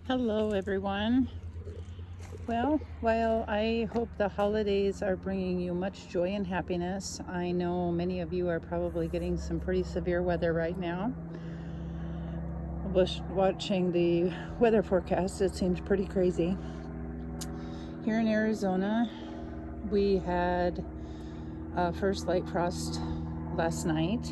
Hello, everyone. Well, while I hope the holidays are bringing you much joy and happiness, I know many of you are probably getting some pretty severe weather right now. Watching the weather forecast, it seems pretty crazy. Here in Arizona, we had first light frost last night.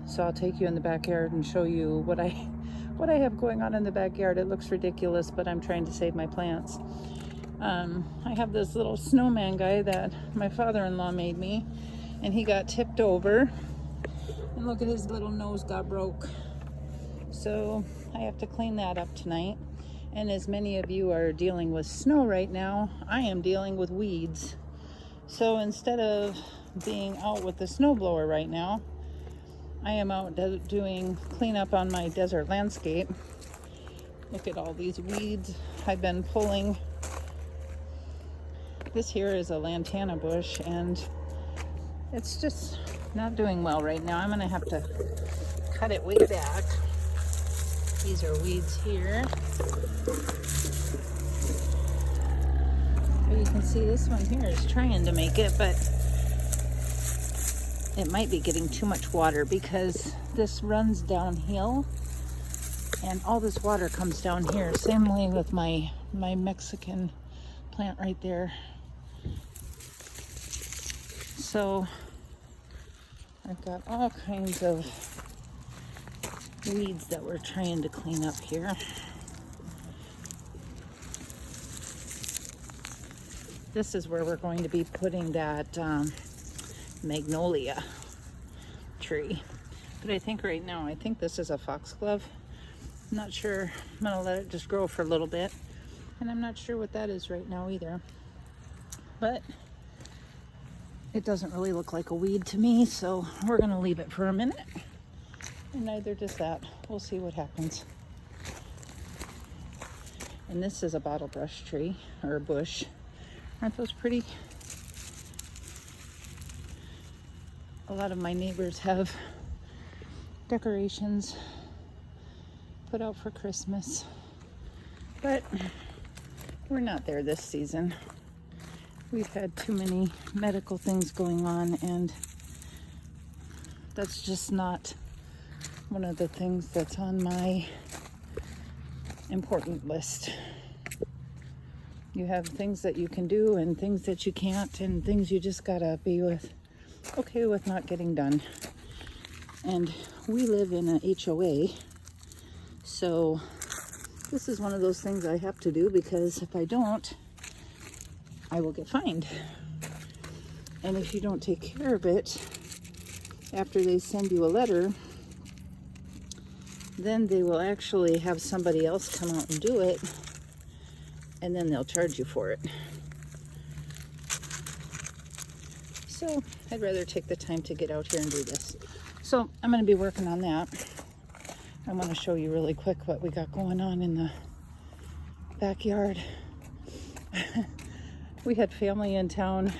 So I'll take you in the backyard and show you what I have going on in the backyard. It looks ridiculous, but I'm trying to save my plants. I have this little snowman guy that my father-in-law made me, and he got tipped over, and look at his little nose got broke. So I have to clean that up tonight. And as many of you are dealing with snow right now, I am dealing with weeds. So instead of being out with the snowblower right now, I am out doing cleanup on my desert landscape. Look at all these weeds I've been pulling. This here is a lantana bush, and it's just not doing well right now. I'm gonna have to cut it way back. These are weeds here. But you can see this one here is trying to make it, but it might be getting too much water because this runs downhill and all this water comes down here. Same way with my Mexican plant right there. So I've got all kinds of weeds that we're trying to clean up here. This is where we're going to be putting that magnolia tree. But I think right now, I think this is a foxglove. I'm not sure. I'm gonna let it just grow for a little bit. And I'm not sure what that is right now either. But it doesn't really look like a weed to me, so we're gonna leave it for a minute. And neither does that. We'll see what happens. And this is a bottle brush tree, or a bush. Aren't those pretty? A lot of my neighbors have decorations put out for Christmas, but we're not there this season. We've had too many medical things going on, and that's just not one of the things that's on my important list. You have things that you can do and things that you can't, and things you just gotta be okay with not getting done. And we live in a HOA, so this is one of those things I have to do, because if I don't, I will get fined. And if you don't take care of it after they send you a letter, then they will actually have somebody else come out and do it, and then they'll charge you for it. So I'd rather take the time to get out here and do this. So I'm going to be working on that. I want to show you really quick what we got going on in the backyard. We had family in town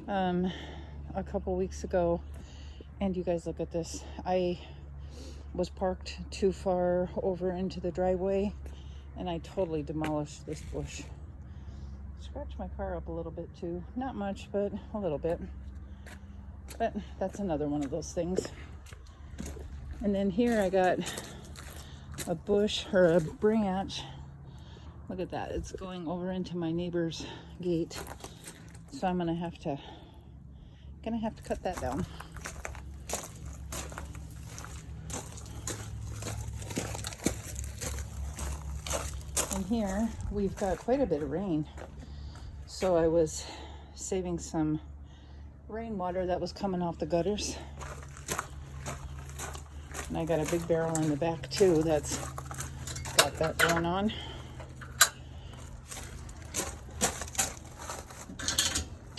a couple weeks ago, and you guys look at this. I was parked too far over into the driveway, and I totally demolished this bush. Scratched my car up a little bit too. Not much, but a little bit. But that's another one of those things. And then here I got a bush, or a branch. Look at that. It's going over into my neighbor's gate. So I'm gonna have to cut that down. And here we've got quite a bit of rain. So I was saving some rainwater that was coming off the gutters. And I got a big barrel in the back too that's got that going on.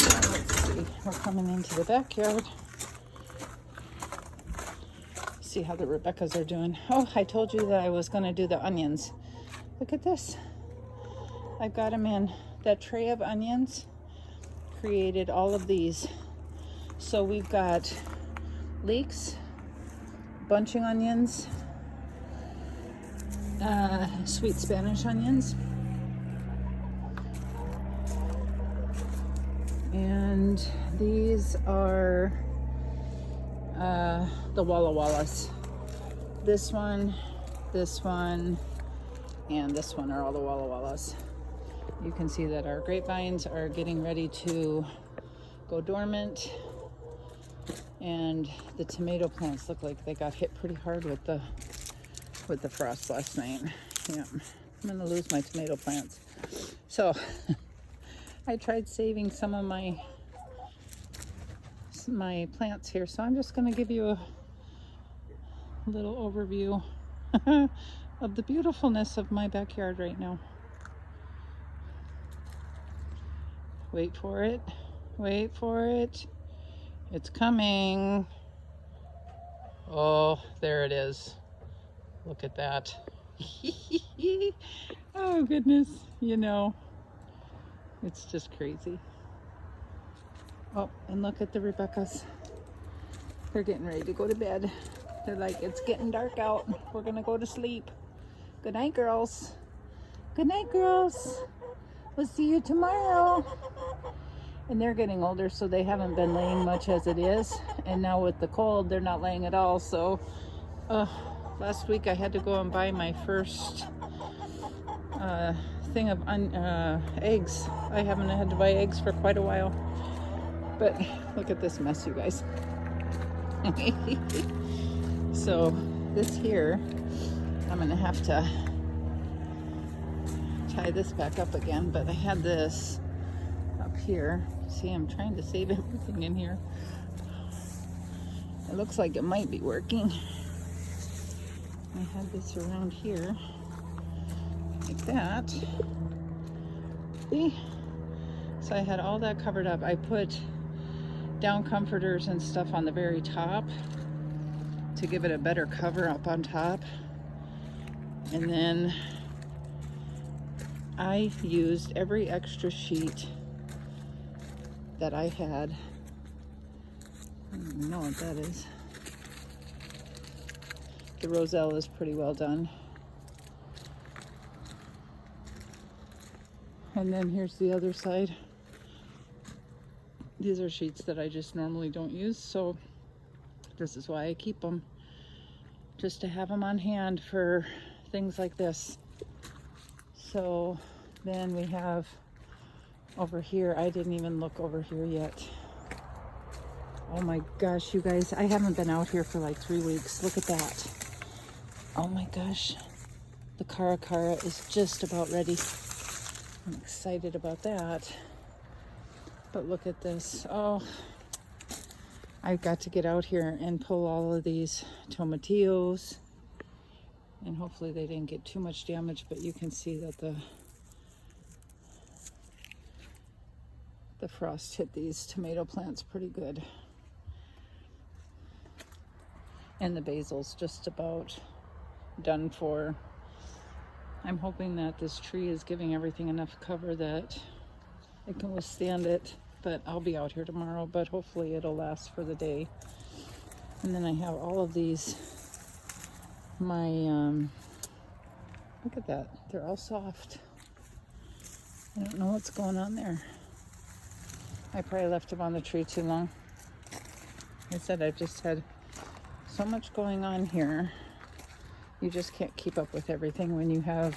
Let's see, we're coming into the backyard. See how the Rebeccas are doing. Oh, I told you that I was going to do the onions. Look at this. I've got them in that tray of onions. Created all of these. So we've got leeks, bunching onions, sweet Spanish onions. And these are the Walla Wallas. This one, and this one are all the Walla Wallas. You can see that our grapevines are getting ready to go dormant, and the tomato plants look like they got hit pretty hard with the frost last night. Yeah, I'm gonna lose my tomato plants. So I tried saving some of my plants here, so I'm just gonna give you a little overview of the beautifulness of my backyard right now. Wait for it. Wait for it. It's coming. Oh, there it is. Look at that. Oh, goodness. You know, it's just crazy. Oh, and look at the Rebeccas. They're getting ready to go to bed. They're like, it's getting dark out. We're going to go to sleep. Good night, girls. Good night, girls. We'll see you tomorrow. And they're getting older, so they haven't been laying much as it is. And now with the cold, they're not laying at all. So last week I had to go and buy my first thing of eggs. I haven't had to buy eggs for quite a while. But look at this mess, you guys. So this here, I'm gonna have to tie this back up again, but I had this up here. See, I'm trying to save everything in here. It looks like it might be working. I had this around here like that. See? So I had all that covered up. I put down comforters and stuff on the very top to give it a better cover up on top. And then I used every extra sheet that I had. I don't even know what that is. The roselle is pretty well done. And then here's the other side. These are sheets that I just normally don't use, so this is why I keep them, just to have them on hand for things like this. So then we have over here, I didn't even look over here yet. Oh my gosh, you guys, I haven't been out here for like 3 weeks. Look at that. Oh my gosh, the cara is just about ready. I'm excited about that. But look at this. Oh, I got to get out here and pull all of these tomatillos, and hopefully they didn't get too much damage, but you can see that the frost hit these tomato plants pretty good. And the basil's just about done for. I'm hoping that this tree is giving everything enough cover that it can withstand it, but I'll be out here tomorrow, but hopefully it'll last for the day. And then I have all of these, look at that, they're all soft. I don't know what's going on there. I probably left them on the tree too long. Like I said, I've just had so much going on here. You just can't keep up with everything when you have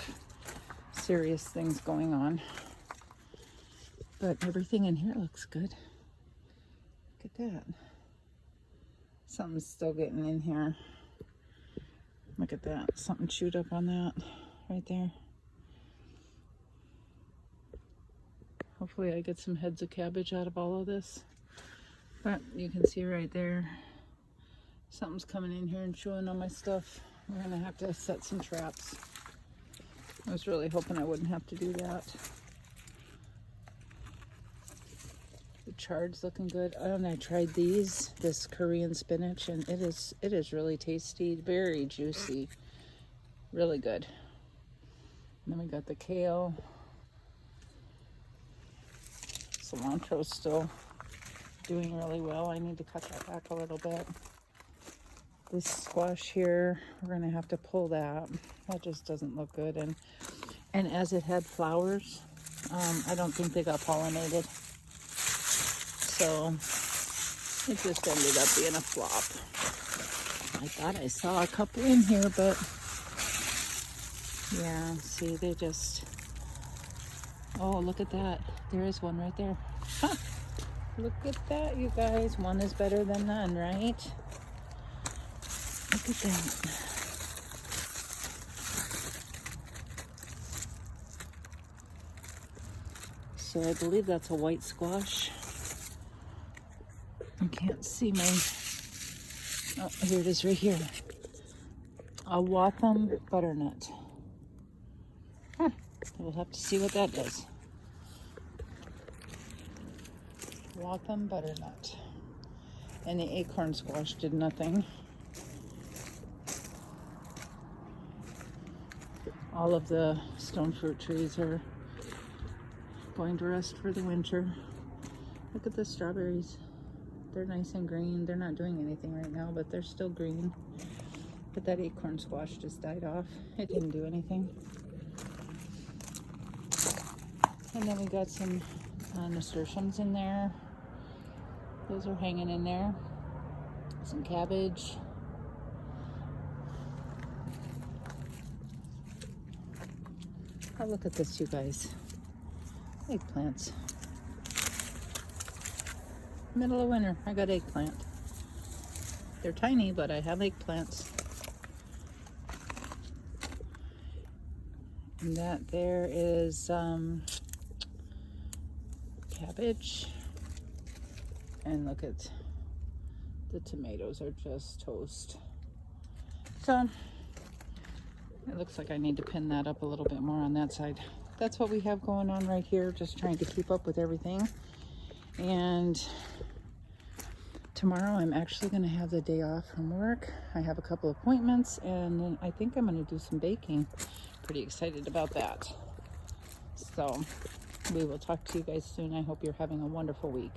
serious things going on. But everything in here looks good. Look at that. Something's still getting in here. Look at that. Something chewed up on that right there. Hopefully I get some heads of cabbage out of all of this. But you can see right there, something's coming in here and chewing on my stuff. We're gonna have to set some traps. I was really hoping I wouldn't have to do that. The chard's looking good. And I tried this Korean spinach, and it is really tasty, very juicy, really good. And then we got the kale. Cilantro's still doing really well. I need to cut that back a little bit. This squash here, we're gonna have to pull that. That just doesn't look good. And as it had flowers, I don't think they got pollinated. So it just ended up being a flop. I thought I saw a couple in here, but yeah, see, they just, oh, look at that. There is one right there. Huh. Look at that, you guys. One is better than none, right? Look at that. So I believe that's a white squash. I can't see my, oh, here it is right here. A Watham butternut. Huh. We'll have to see what that does. Watham butternut. And the acorn squash did nothing. All of the stone fruit trees are going to rest for the winter. Look at the strawberries. They're nice and green. They're not doing anything right now, but they're still green. But that acorn squash just died off. It didn't do anything. And then we got some nasturtiums in there. Those are hanging in there. Some cabbage. Oh, look at this, you guys. Eggplants. Middle of winter, I got eggplant. They're tiny, but I have eggplants. And that there is cabbage. And look at the tomatoes are just toast. So it looks like I need to pin that up a little bit more on that side. That's what we have going on right here, just trying to keep up with everything. And tomorrow I'm actually going to have the day off from work. I have a couple appointments, and then I think I'm going to do some baking. Pretty excited about that. So we will talk to you guys soon. I hope you're having a wonderful week.